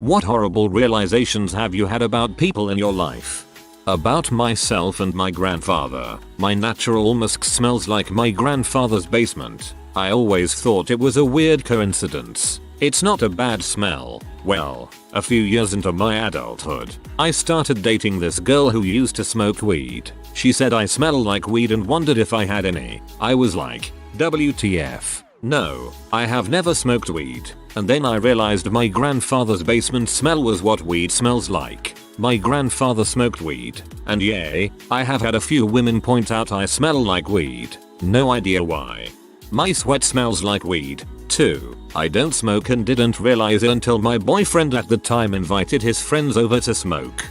What horrible realizations have you had about people in your life? About myself and my grandfather. My natural musk smells like my grandfather's basement. I always thought it was a weird coincidence. It's not a bad smell. Well, a few years into my adulthood, I started dating this girl who used to smoke weed. She said I smell like weed and wondered if I had any. I was like, WTF. No, I have never smoked weed. And then I realized my grandfather's basement smell was what weed smells like. My grandfather smoked weed. And yay, I have had a few women point out I smell like weed. No idea why. My sweat smells like weed, too. I don't smoke and didn't realize it until my boyfriend at the time invited his friends over to smoke.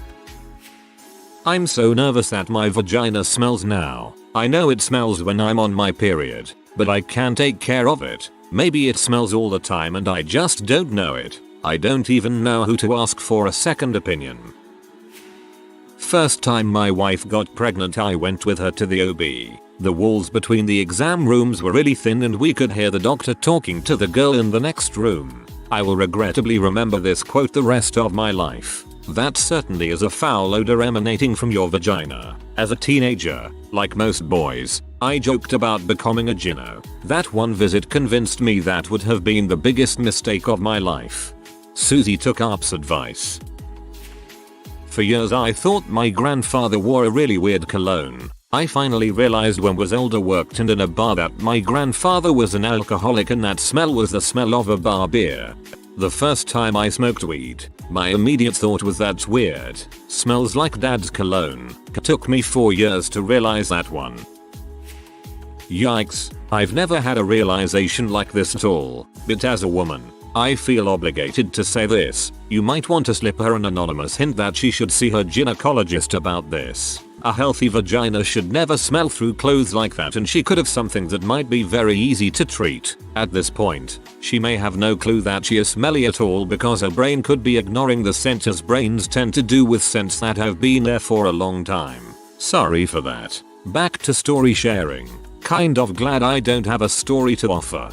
I'm so nervous that my vagina smells now. I know it smells when I'm on my period, but I can't take care of it. Maybe it smells all the time and I just don't know it. I don't even know who to ask for a second opinion. First time my wife got pregnant, I went with her to the OB. The walls between the exam rooms were really thin and we could hear the doctor talking to the girl in the next room. I will regrettably remember this quote the rest of my life. That certainly is a foul odor emanating from your vagina. As a teenager, like most boys, I joked about becoming a gino. That one visit convinced me that would have been the biggest mistake of my life. Susie took Arp's advice. For years I thought my grandfather wore a really weird cologne. I finally realized when was older worked in a bar that my grandfather was an alcoholic and that smell was the smell of a bar beer. The first time I smoked weed, my immediate thought was that's weird. Smells like dad's cologne. Took me 4 years to realize that one. Yikes, I've never had a realization like this at all, but as a woman, I feel obligated to say this. You might want to slip her an anonymous hint that she should see her gynecologist about this. A healthy vagina should never smell through clothes like that and she could have something that might be very easy to treat. At this point, she may have no clue that she is smelly at all because her brain could be ignoring the scent as brains tend to do with scents that have been there for a long time. Sorry for that. Back to story sharing. Kind of glad I don't have a story to offer.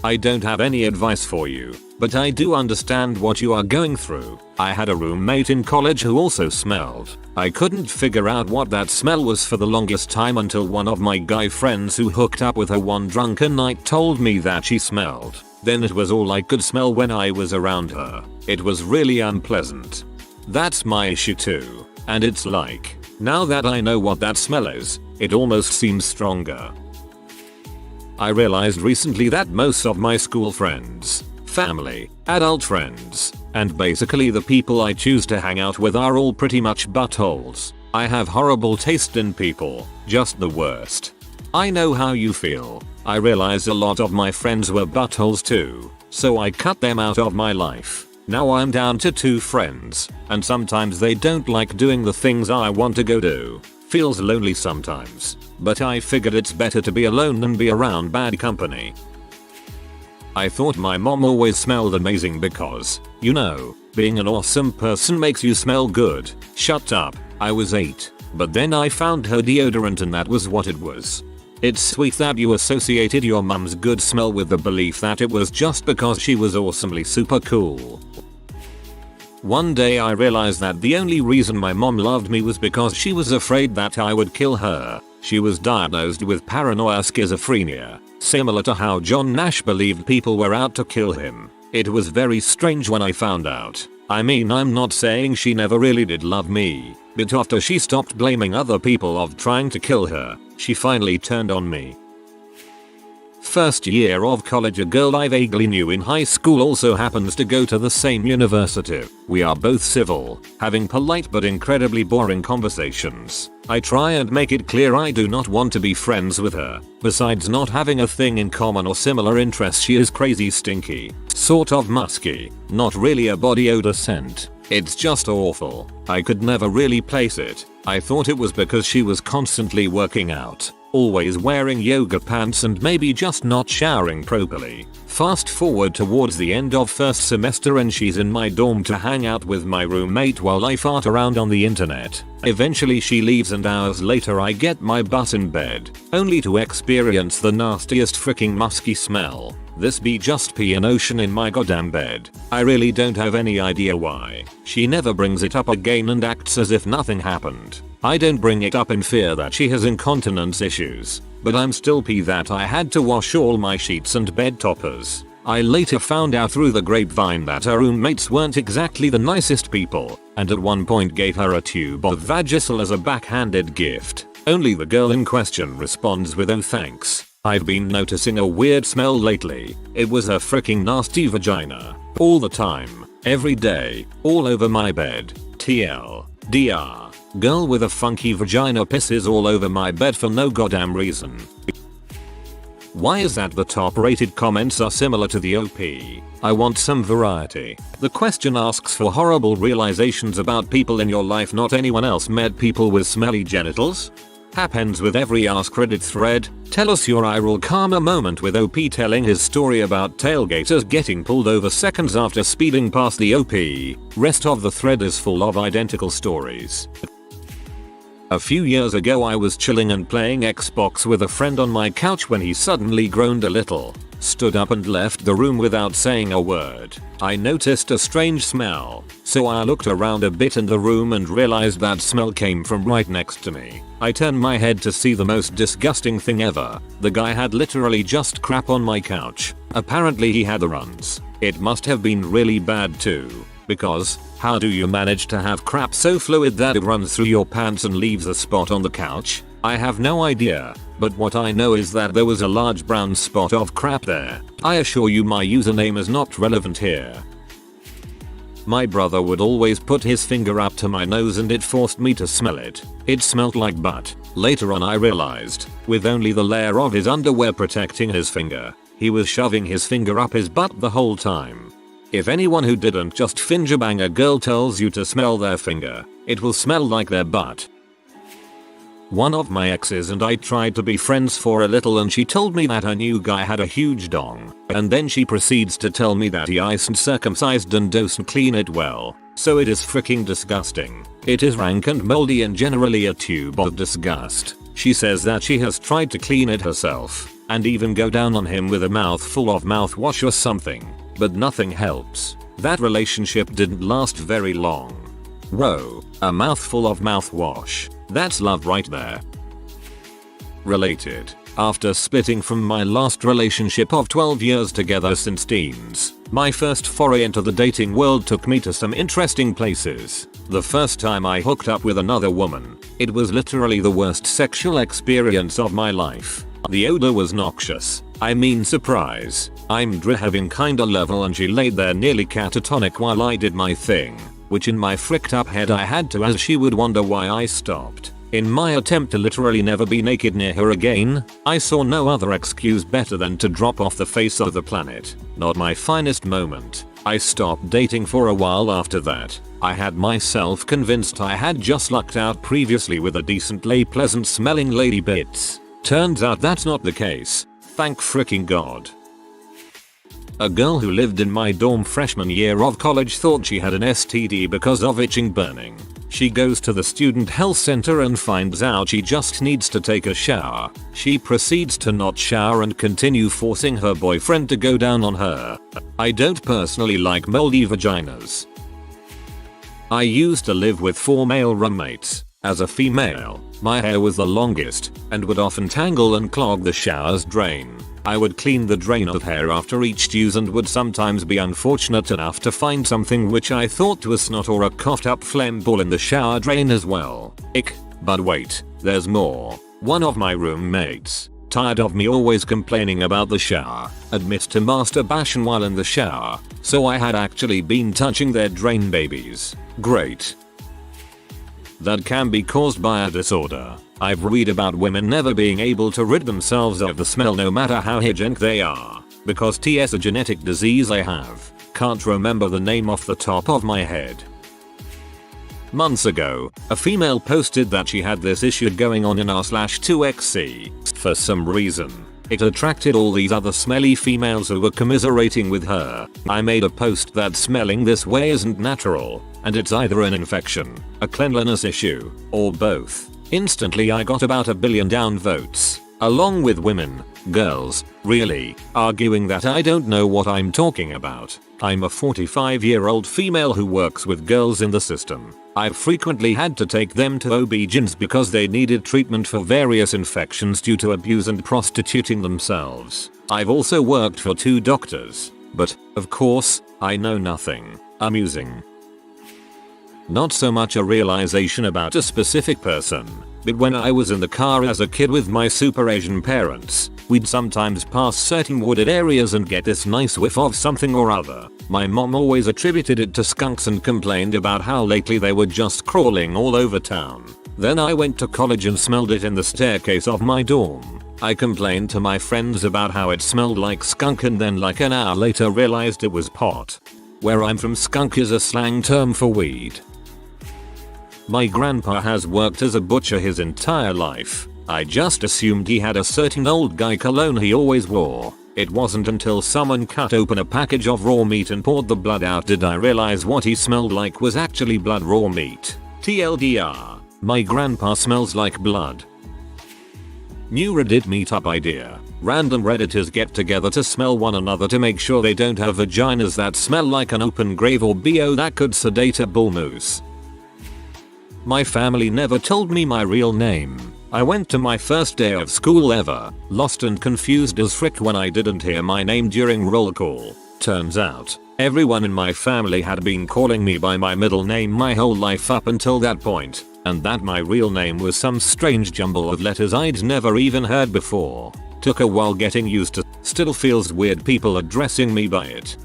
I don't have any advice for you, but I do understand what you are going through. I had a roommate in college who also smelled. I couldn't figure out what that smell was for the longest time until one of my guy friends who hooked up with her one drunken night told me that she smelled. Then it was all I could smell when I was around her. It was really unpleasant. That's my issue too. And it's like, now that I know what that smell is, it almost seems stronger. I realized recently that most of my school friends, family, adult friends, and basically the people I choose to hang out with are all pretty much buttholes. I have horrible taste in people, just the worst. I know how you feel. I realized a lot of my friends were buttholes too, so I cut them out of my life. Now I'm down to 2 friends, and sometimes they don't like doing the things I want to go do. Feels lonely sometimes, but I figured it's better to be alone than be around bad company. I thought my mom always smelled amazing because, you know, being an awesome person makes you smell good. Shut up, I was 8, but then I found her deodorant and that was what it was. It's sweet that you associated your mom's good smell with the belief that it was just because she was awesomely super cool. One day I realized that the only reason my mom loved me was because she was afraid that I would kill her. She was diagnosed with paranoia schizophrenia, similar to how John Nash believed people were out to kill him. It was very strange when I found out. I mean, I'm not saying she never really did love me, but after she stopped blaming other people of trying to kill her, she finally turned on me. First year of college, a girl I vaguely knew in high school also happens to go to the same university. We are both civil, having polite but incredibly boring conversations. I try and make it clear I do not want to be friends with her. Besides not having a thing in common or similar interests, she is crazy stinky, sort of musky, not really a body odor scent. It's just awful. I could never really place it. I thought it was because she was constantly working out, always wearing yoga pants and maybe just not showering properly. Fast forward towards the end of first semester and she's in my dorm to hang out with my roommate while I fart around on the internet. Eventually she leaves and hours later I get my butt in bed, only to experience the nastiest freaking musky smell. This be just pee and ocean in my goddamn bed. I really don't have any idea why. She never brings it up again and acts as if nothing happened. I don't bring it up in fear that she has incontinence issues, but I'm still pee that I had to wash all my sheets and bed toppers. I later found out through the grapevine that her roommates weren't exactly the nicest people, and at one point gave her a tube of Vagisil as a backhanded gift. Only the girl in question responds with "oh thanks. I've been noticing a weird smell lately." It was her freaking nasty vagina. All the time. Every day. All over my bed. TL. DR. Girl with a funky vagina pisses all over my bed for no goddamn reason. Why is that the top rated comments are similar to the OP? I want some variety. The question asks for horrible realizations about people in your life not anyone else met people with smelly genitals? Happens with every AskReddit thread. Tell us your eye roll karma moment with OP telling his story about tailgaters getting pulled over seconds after speeding past the OP. Rest of the thread is full of identical stories. A few years ago I was chilling and playing Xbox with a friend on my couch when he suddenly groaned a little, stood up and left the room without saying a word. I noticed a strange smell, so I looked around a bit in the room and realized that smell came from right next to me. I turned my head to see the most disgusting thing ever. The guy had literally just crap on my couch. Apparently he had the runs. It must have been really bad too. Because, how do you manage to have crap so fluid that it runs through your pants and leaves a spot on the couch? I have no idea, but what I know is that there was a large brown spot of crap there. I assure you my username is not relevant here. My brother would always put his finger up to my nose and it forced me to smell it. It smelled like butt. Later on I realized, with only the layer of his underwear protecting his finger, he was shoving his finger up his butt the whole time. If anyone who didn't just finger bang a girl tells you to smell their finger, it will smell like their butt. One of my exes and I tried to be friends for a little and she told me that her new guy had a huge dong, and then she proceeds to tell me that he iced and circumcised and doesn't clean it well, so it is freaking disgusting. It is rank and moldy and generally a tube of disgust. She says that she has tried to clean it herself, and even go down on him with a mouthful of mouthwash or something, but nothing helps. That relationship didn't last very long. Whoa, a mouthful of mouthwash. That's love right there. Related. After splitting from my last relationship of 12 years together since teens, my first foray into the dating world took me to some interesting places. The first time I hooked up with another woman, it was literally the worst sexual experience of my life. The odor was noxious. I mean surprise. I'm having kinda level and she laid there nearly catatonic while I did my thing, which in my fricked up head I had to, as she would wonder why I stopped. In my attempt to literally never be naked near her again, I saw no other excuse better than to drop off the face of the planet. Not my finest moment. I stopped dating for a while after that. I had myself convinced I had just lucked out previously with a decently pleasant smelling lady bits. Turns out that's not the case. Thank fricking God. A girl who lived in my dorm freshman year of college thought she had an STD because of itching burning. She goes to the student health center and finds out she just needs to take a shower. She proceeds to not shower and continue forcing her boyfriend to go down on her. I don't personally like moldy vaginas. I used to live with 4 male roommates. As a female, my hair was the longest and would often tangle and clog the shower's drain. I would clean the drain of hair after each use and would sometimes be unfortunate enough to find something which I thought was snot or a coughed up phlegm ball in the shower drain as well. Ick. But wait, there's more. One of my roommates, tired of me always complaining about the shower, admits to masturbation while in the shower, so I had actually been touching their drain babies. Great. That can be caused by a disorder. I've read about women never being able to rid themselves of the smell no matter how hygienic they are, because TS a genetic disease I have. Can't remember the name off the top of my head. Months ago, a female posted that she had this issue going on in r/2xc. For some reason, It attracted all these other smelly females who were commiserating with her. I made a post that smelling this way isn't natural, and it's either an infection, a cleanliness issue, or both. Instantly I got about 1 billion downvotes, along with women, girls, really, arguing that I don't know what I'm talking about. I'm a 45-year-old female who works with girls in the system. I've frequently had to take them to OB-GYNs because they needed treatment for various infections due to abuse and prostituting themselves. I've also worked for 2 doctors. But, of course, I know nothing. Amusing. Not so much a realization about a specific person, but when I was in the car as a kid with my super Asian parents, we'd sometimes pass certain wooded areas and get this nice whiff of something or other. My mom always attributed it to skunks and complained about how lately they were just crawling all over town. Then I went to college and smelled it in the staircase of my dorm. I complained to my friends about how it smelled like skunk and then like an hour later realized it was pot. Where I'm from, skunk is a slang term for weed. My grandpa has worked as a butcher his entire life. I just assumed he had a certain old guy cologne he always wore. It wasn't until someone cut open a package of raw meat and poured the blood out did I realize what he smelled like was actually blood raw meat. TLDR, my grandpa smells like blood. New Reddit meetup idea. Random Redditors get together to smell one another to make sure they don't have vaginas that smell like an open grave or BO that could sedate a bull moose. My family never told me my real name. I went to my first day of school ever, lost and confused as frick when I didn't hear my name during roll call. Turns out, everyone in my family had been calling me by my middle name my whole life up until that point, and that my real name was some strange jumble of letters I'd never even heard before. Took a while getting used to, still feels weird people addressing me by it.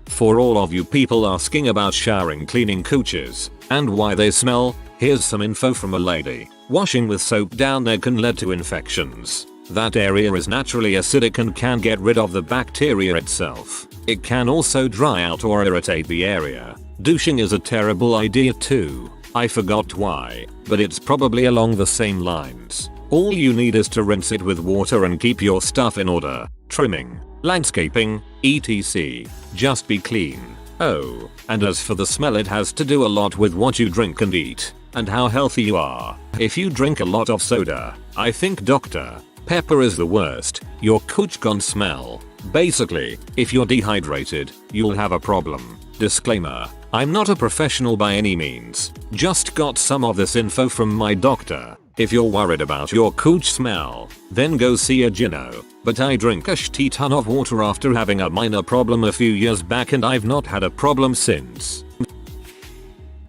For all of you people asking about showering cleaning cooches, and why they smell, here's some info from a lady. Washing with soap down there can lead to infections. That area is naturally acidic and can get rid of the bacteria itself. It can also dry out or irritate the area. Douching is a terrible idea too. I forgot why, but it's probably along the same lines. All you need is to rinse it with water and keep your stuff in order. Trimming, landscaping, etc. Just be clean. Oh, and as for the smell, it has to do a lot with what you drink and eat, and how healthy you are. If you drink a lot of soda, I think Dr. Pepper is the worst. Your cooch gon' smell. Basically, if you're dehydrated, you'll have a problem. Disclaimer, I'm not a professional by any means, just got some of this info from my doctor. If you're worried about your cooch smell, then go see a gyno. But I drink a shitty ton of water after having a minor problem a few years back and I've not had a problem since.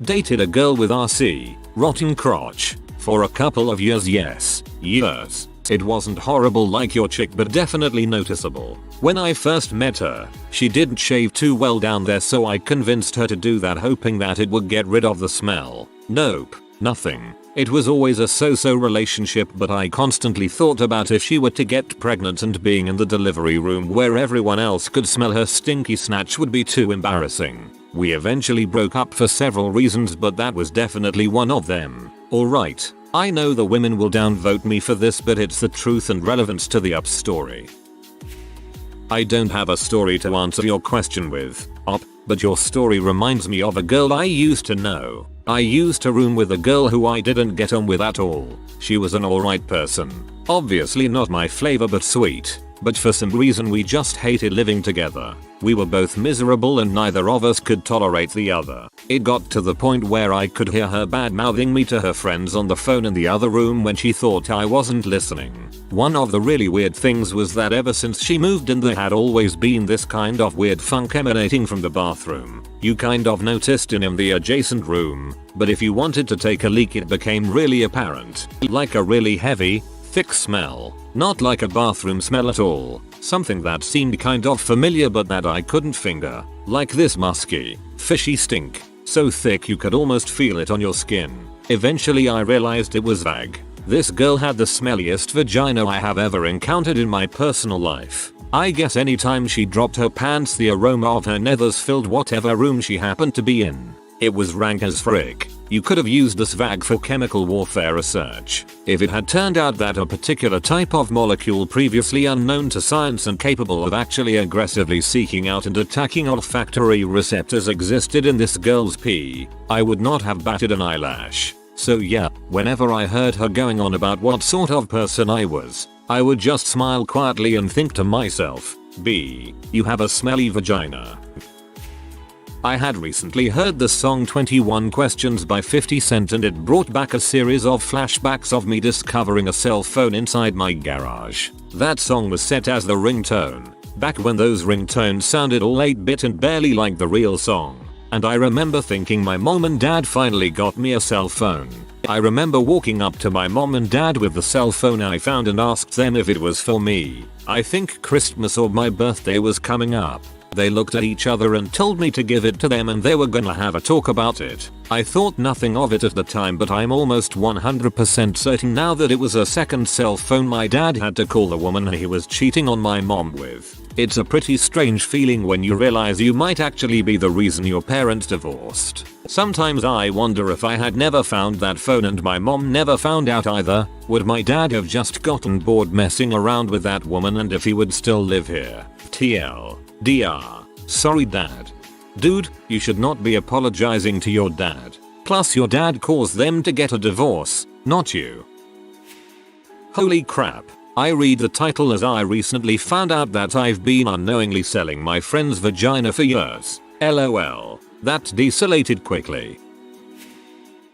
Dated a girl with RC, rotten crotch, for a couple of years. Yes, years. It wasn't horrible like your chick but definitely noticeable. When I first met her, she didn't shave too well down there, so I convinced her to do that hoping that it would get rid of the smell. Nope, nothing. It was always a so-so relationship, but I constantly thought about if she were to get pregnant and being in the delivery room where everyone else could smell her stinky snatch would be too embarrassing. We eventually broke up for several reasons, but that was definitely one of them. Alright, I know the women will downvote me for this, but it's the truth and relevance to the up story. I don't have a story to answer your question with, but your story reminds me of a girl I used to know. I used to room with a girl who I didn't get on with at all. She was an alright person. Obviously not my flavor but sweet. But for some reason we just hated living together. We were both miserable and neither of us could tolerate the other. It got to the point where I could hear her bad mouthing me to her friends on the phone in the other room when she thought I wasn't listening. One of the really weird things was that ever since she moved in there had always been this kind of weird funk emanating from the bathroom. You kind of noticed it in the adjacent room, but if you wanted to take a leak it became really apparent. Like a really heavy, thick smell. Not like a bathroom smell at all. Something that seemed kind of familiar but that I couldn't finger. Like this musky, fishy stink. So thick you could almost feel it on your skin. Eventually I realized it was vag. This girl had the smelliest vagina I have ever encountered in my personal life. I guess anytime she dropped her pants the aroma of her nethers filled whatever room she happened to be in. It was rank as frick. You could have used this vag for chemical warfare research. If it had turned out that a particular type of molecule previously unknown to science and capable of actually aggressively seeking out and attacking olfactory receptors existed in this girl's pee, I would not have batted an eyelash. So yeah, whenever I heard her going on about what sort of person I was, I would just smile quietly and think to myself, B, you have a smelly vagina. I had recently heard the song 21 Questions by 50 Cent and it brought back a series of flashbacks of me discovering a cell phone inside my garage. That song was set as the ringtone, back when those ringtones sounded all 8-bit and barely like the real song. And I remember thinking my mom and dad finally got me a cell phone. I remember walking up to my mom and dad with the cell phone I found and asked them if it was for me. I think Christmas or my birthday was coming up. They looked at each other and told me to give it to them and they were gonna have a talk about it. I thought nothing of it at the time, but I'm almost 100% certain now that it was a second cell phone my dad had to call the woman he was cheating on my mom with. It's a pretty strange feeling when you realize you might actually be the reason your parents divorced. Sometimes I wonder if I had never found that phone and my mom never found out either, would my dad have just gotten bored messing around with that woman and if he would still live here? TL. DR. Sorry dad. Dude, you should not be apologizing to your dad. Plus your dad caused them to get a divorce, not you. Holy crap. I read the title as I recently found out that I've been unknowingly selling my friend's vagina for years. LOL. That desolated quickly.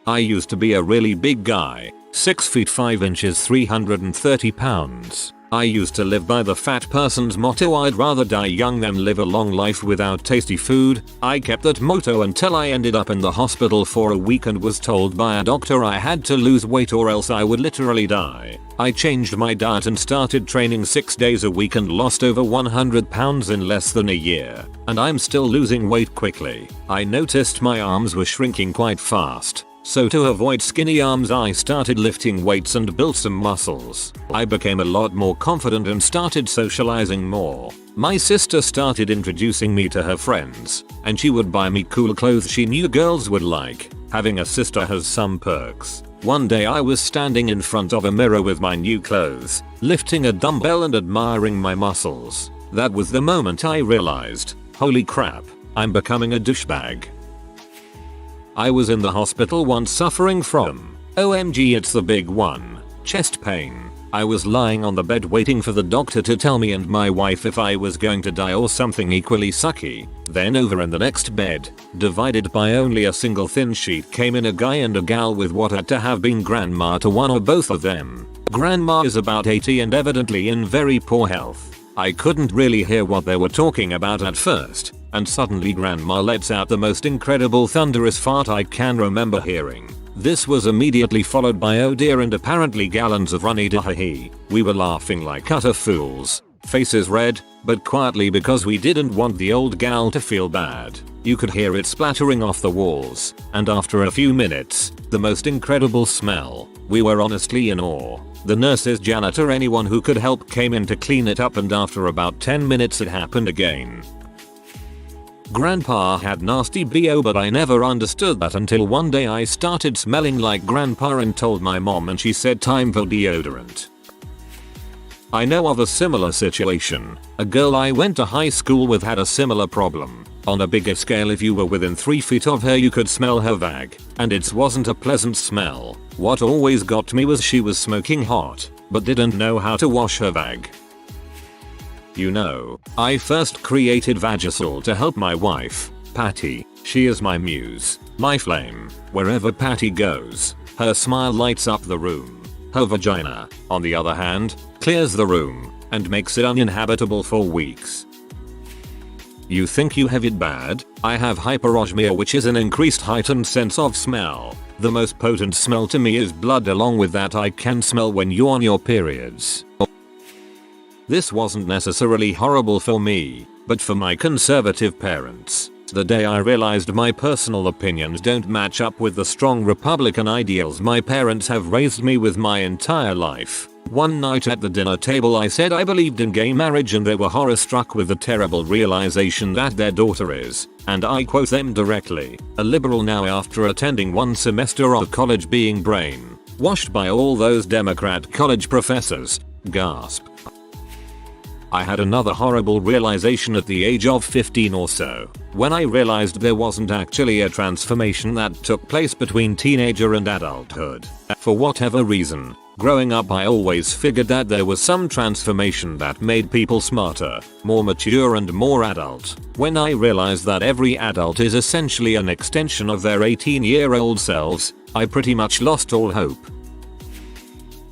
I used to be a really big guy, 6 feet 5 inches 330 pounds. I used to live by the fat person's motto, I'd rather die young than live a long life without tasty food. I kept that motto until I ended up in the hospital for a week and was told by a doctor I had to lose weight or else I would literally die. I changed my diet and started training 6 days a week and lost over 100 pounds in less than a year. And I'm still losing weight quickly. I noticed my arms were shrinking quite fast. So to avoid skinny arms I started lifting weights and built some muscles. I became a lot more confident and started socializing more. My sister started introducing me to her friends, and she would buy me cool clothes she knew girls would like. Having a sister has some perks. One day I was standing in front of a mirror with my new clothes, lifting a dumbbell and admiring my muscles. That was the moment I realized, holy crap, I'm becoming a douchebag. I was in the hospital once suffering from, OMG it's the big one, chest pain. I was lying on the bed waiting for the doctor to tell me and my wife if I was going to die or something equally sucky. Then over in the next bed, divided by only a single thin sheet, came in a guy and a gal with what had to have been grandma to one or both of them. Grandma is about 80 and evidently in very poor health. I couldn't really hear what they were talking about at first. And suddenly grandma lets out the most incredible thunderous fart I can remember hearing. This was immediately followed by oh dear and apparently gallons of runny dahi. We were laughing like utter fools, faces red, but quietly because we didn't want the old gal to feel bad. You could hear it splattering off the walls, and after a few minutes, the most incredible smell. We were honestly in awe. The nurses, janitor, anyone who could help came in to clean it up, and after about 10 minutes it happened again. Grandpa had nasty BO, but I never understood that until one day I started smelling like grandpa and told my mom and she said time for deodorant. I know of a similar situation. A girl I went to high school with had a similar problem. On a bigger scale, if you were within 3 feet of her you could smell her vag, and it wasn't a pleasant smell. What always got me was she was smoking hot, but didn't know how to wash her vag. You know, I first created Vagisil to help my wife, Patty. She is my muse, my flame. Wherever Patty goes, her smile lights up the room. Her vagina, on the other hand, clears the room and makes it uninhabitable for weeks. You think you have it bad? I have hyperosmia, which is an increased heightened sense of smell. The most potent smell to me is blood. Along with that, I can smell when you're on your periods. This wasn't necessarily horrible for me, but for my conservative parents. The day I realized my personal opinions don't match up with the strong Republican ideals my parents have raised me with my entire life. One night at the dinner table I said I believed in gay marriage and they were horror struck with the terrible realization that their daughter is, and I quote them directly, a liberal now after attending one semester of college being brainwashed by all those Democrat college professors. Gasp. I had another horrible realization at the age of 15 or so, when I realized there wasn't actually a transformation that took place between teenager and adulthood. For whatever reason, growing up I always figured that there was some transformation that made people smarter, more mature and more adult. When I realized that every adult is essentially an extension of their 18-year-old selves, I pretty much lost all hope.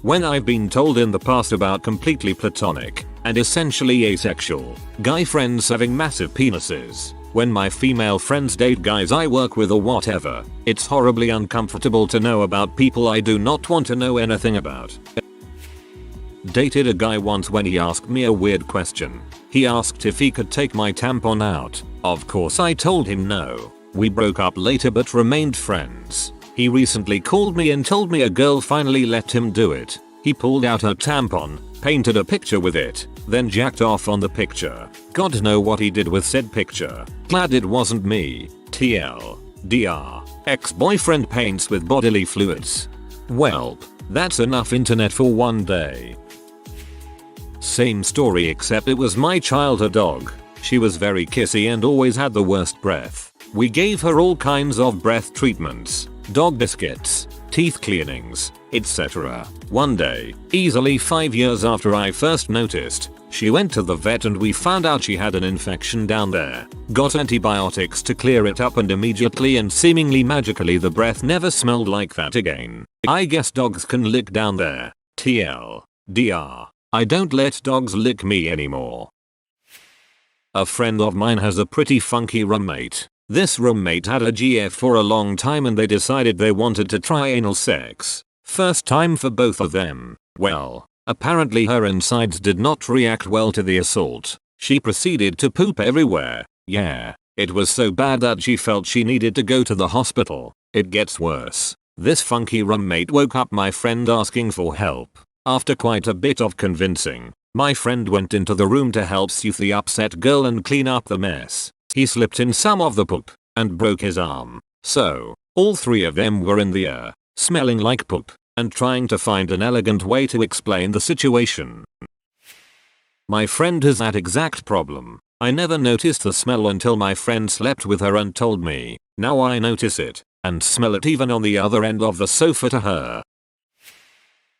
When I've been told in the past about completely platonic and essentially asexual guy friends having massive penises, when my female friends date guys I work with or whatever, it's horribly uncomfortable to know about people I do not want to know anything about. Dated a guy once when he asked me a weird question. He asked if he could take my tampon out. Of course I told him no. We broke up later but remained friends. He recently called me and told me a girl finally let him do it. He pulled out her tampon, painted a picture with it, then jacked off on the picture. God know what he did with said picture. Glad it wasn't me. TLDR. Ex-boyfriend paints with bodily fluids. Welp. That's enough internet for one day. Same story except it was my childhood dog. She was very kissy and always had the worst breath. We gave her all kinds of breath treatments, dog biscuits, teeth cleanings, etc. One day, easily 5 years after I first noticed, she went to the vet and we found out she had an infection down there. Got antibiotics to clear it up and immediately and seemingly magically the breath never smelled like that again. I guess dogs can lick down there. TLDR. I don't let dogs lick me anymore. A friend of mine has a pretty funky roommate. This roommate had a GF for a long time and they decided they wanted to try anal sex. First time for both of them. Well, apparently her insides did not react well to the assault. She proceeded to poop everywhere. Yeah, it was so bad that she felt she needed to go to the hospital. It gets worse. This funky roommate woke up my friend asking for help. After quite a bit of convincing, my friend went into the room to help soothe the upset girl and clean up the mess. He slipped in some of the poop and broke his arm. So, all three of them were in the air, smelling like poop, and trying to find an elegant way to explain the situation. My friend has that exact problem. I never noticed the smell until my friend slept with her and told me. Now I notice it, and smell it even on the other end of the sofa to her.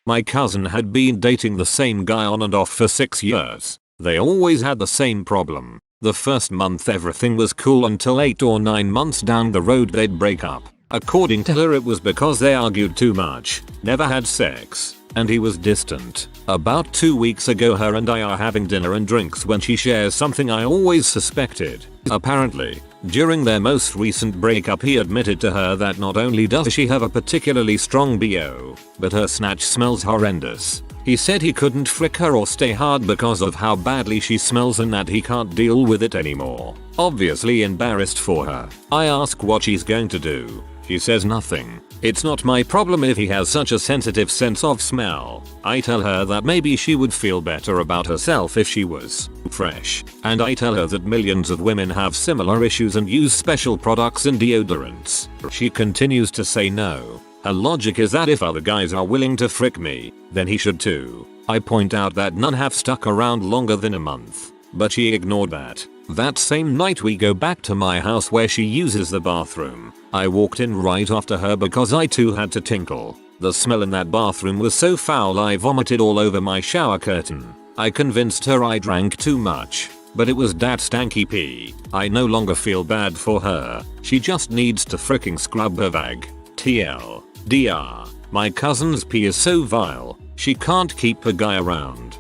My cousin had been dating the same guy on and off for 6 years. They always had the same problem. The first month everything was cool until 8 or 9 months down the road they'd break up. According to her it was because they argued too much, never had sex, and he was distant. About 2 weeks ago her and I are having dinner and drinks when she shares something I always suspected. Apparently, during their most recent breakup he admitted to her that not only does she have a particularly strong BO, but her snatch smells horrendous. He said he couldn't frick her or stay hard because of how badly she smells and that he can't deal with it anymore. Obviously embarrassed for her. I ask what she's going to do. She says nothing. It's not my problem if he has such a sensitive sense of smell. I tell her that maybe she would feel better about herself if she was fresh. And I tell her that millions of women have similar issues and use special products and deodorants. She continues to say no. Her logic is that if other guys are willing to frick me, then he should too. I point out that none have stuck around longer than a month. But she ignored that. That same night we go back to my house where she uses the bathroom. I walked in right after her because I too had to tinkle. The smell in that bathroom was so foul I vomited all over my shower curtain. I convinced her I drank too much, but it was that stanky pee. I no longer feel bad for her. She just needs to fricking scrub her vag. TLDR. My cousin's pee is so vile, she can't keep a guy around.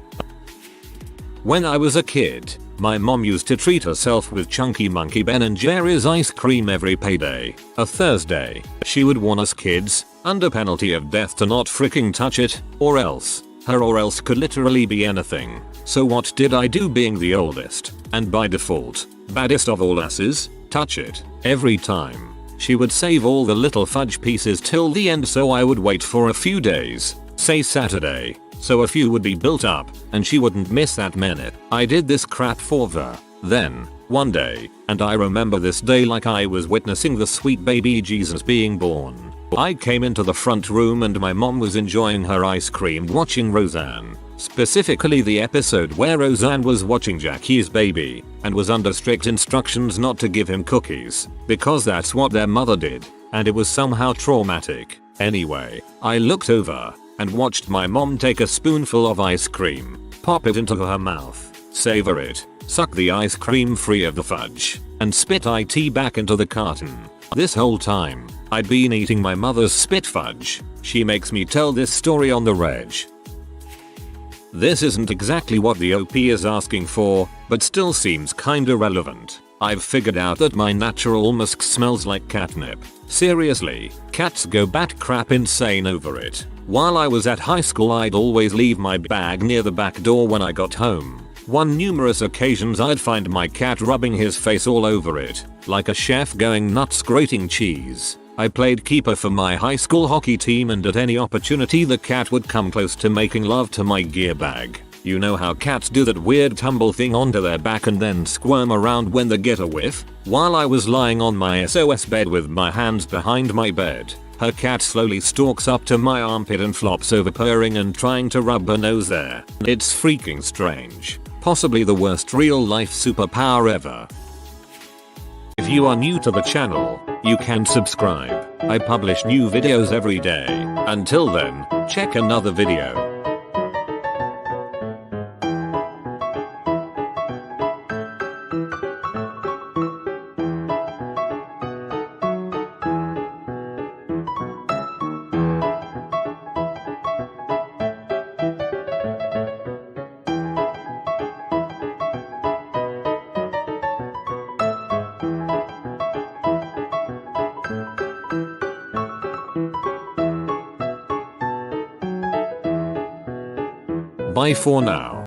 When I was a kid, my mom used to treat herself with chunky Monkey Ben & Jerry's ice cream every payday. A Thursday, she would warn us kids, under penalty of death, to not fricking touch it, or else. Her or else could literally be anything. So what did I do, being the oldest, and by default, baddest of all asses? Touch it. Every time. She would save all the little fudge pieces till the end, so I would wait for a few days, say Saturday, so a few would be built up and she wouldn't miss that minute. I did this crap for her. Then, one day, and I remember this day like I was witnessing the sweet baby Jesus being born. I came into the front room and my mom was enjoying her ice cream watching Roseanne. Specifically the episode where Roseanne was watching Jackie's baby and was under strict instructions not to give him cookies because that's what their mother did, and it was somehow traumatic. Anyway, I looked over and watched my mom take a spoonful of ice cream, pop it into her mouth, savor it, suck the ice cream free of the fudge, and spit it back into the carton. This whole time, I'd been eating my mother's spit fudge. She makes me tell this story on the reg. This isn't exactly what the OP is asking for, but still seems kinda relevant. I've figured out that my natural musk smells like catnip. Seriously, cats go bat crap insane over it. While I was at high school I'd always leave my bag near the back door when I got home. On numerous occasions I'd find my cat rubbing his face all over it, like a chef going nuts grating cheese. I played keeper for my high school hockey team and at any opportunity the cat would come close to making love to my gear bag. You know how cats do that weird tumble thing onto their back and then squirm around when they get a whiff? While I was lying on my SOS bed with my hands behind my bed, her cat slowly stalks up to my armpit and flops over purring and trying to rub her nose there. It's freaking strange. Possibly the worst real life superpower ever. If you are new to the channel, you can subscribe. I publish new videos every day. Until then, check another video. Bye for now.